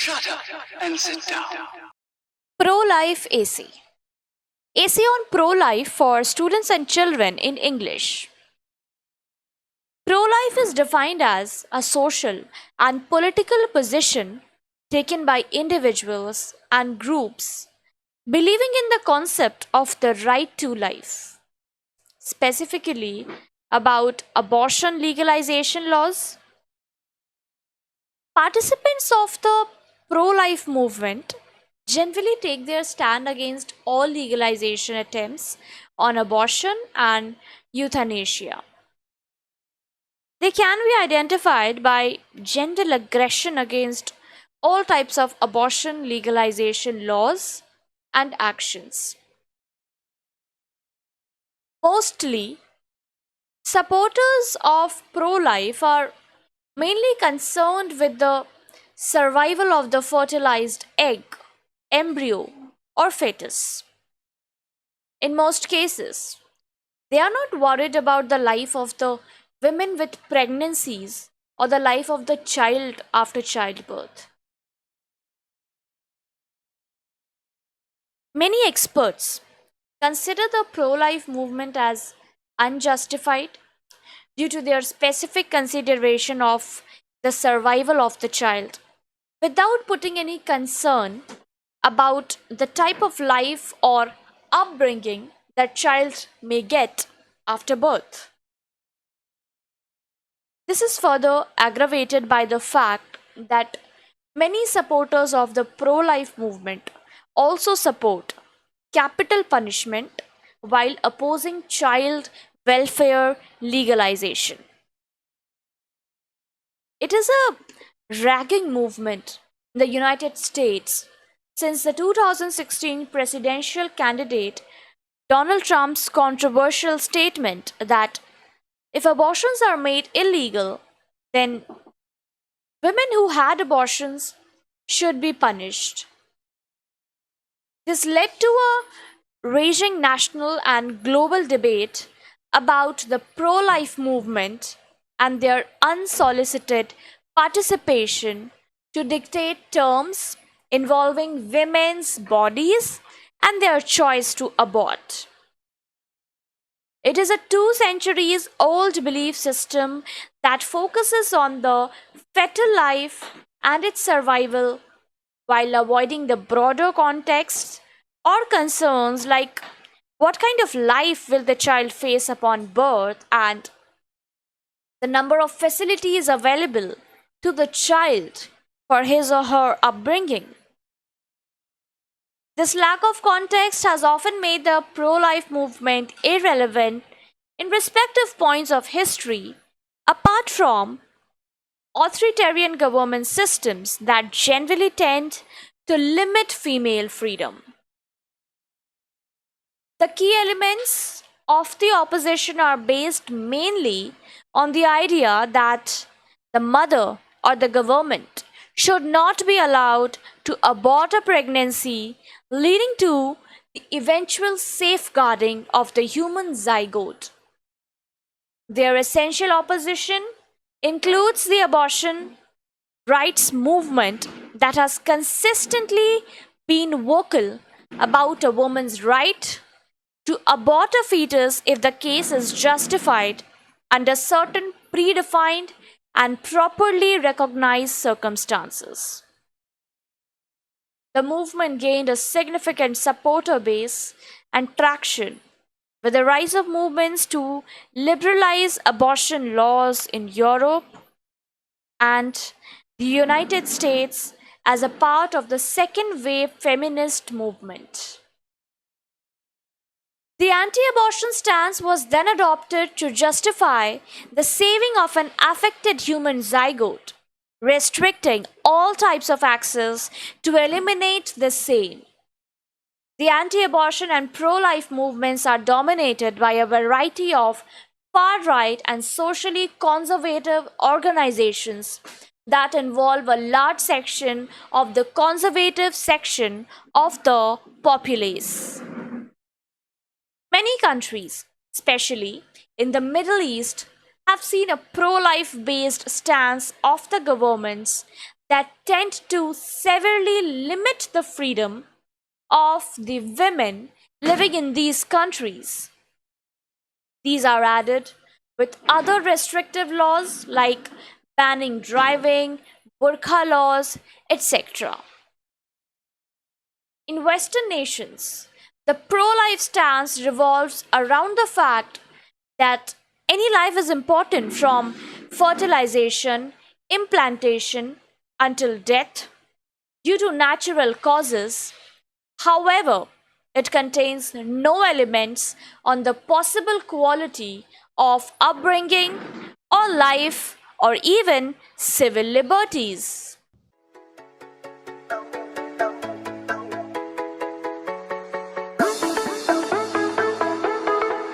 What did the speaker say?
Shut up and sit down. Pro-Life AC. AC on Pro-Life for students and children in English. Pro-life is defined as a social and political position taken by individuals and groups believing in the concept of the right to life, specifically about abortion legalization laws. Participants of the pro-life movement generally take their stand against all legalization attempts on abortion and euthanasia. They can be identified by general aggression against all types of abortion legalization laws and actions. Mostly, supporters of pro life are mainly concerned with the survival of the fertilized egg, embryo, or fetus. In most cases, they are not worried about the life of the women with pregnancies or the life of the child after childbirth. Many experts consider the pro life movement as unjustified due to their specific consideration of the survival of the child without putting any concern about the type of life or upbringing that child may get after birth. This is further aggravated by the fact that many supporters of the pro life movement also support capital punishment while opposing child welfare legalization. It is a ragging movement in the United States since the 2016 presidential candidate Donald Trump's controversial statement that if abortions are made illegal, then women who had abortions should be punished. This led to a raging national and global debate about the pro life movement and their unsolicited participation to dictate terms involving women's bodies and their choice to abort. It is a 2 centuries old belief system that focuses on the fetal life and its survival while avoiding the broader context or concerns like what kind of life will the child face upon birth and the number of facilities available to the child for his or her upbringing. This lack of context has often made the pro life movement irrelevant in respective points of history, apart from authoritarian government systems that generally tend to limit female freedom. The key elements of the opposition are based mainly on the idea that the mother or the government should not be allowed to abort a pregnancy, leading to the eventual safeguarding of the human zygote. Their essential opposition includes the abortion rights movement that has consistently been vocal about a woman's right to abort a fetus if the case is justified under certain predefined and properly recognized circumstances. The movement gained a significant supporter base and traction with the rise of movements to liberalize abortion laws in Europe and the United States as a part of the second wave feminist movement. The anti abortion stance was then adopted to justify the saving of an affected human zygote, restricting all types of access to eliminate the same. The anti abortion and pro life movements are dominated by a variety of far right and socially conservative organizations that involve a large section of the conservative section of the populace. Many countries, especially in the Middle East, have seen a pro life based stance of the governments that tend to severely limit the freedom of the women living in these countries. These are added with other restrictive laws like banning driving, burqa laws, etc. In Western nations, the pro life stance revolves around the fact that any life is important from fertilization, implantation, until death due to natural causes. However, it contains no elements on the possible quality of upbringing or life or even civil liberties.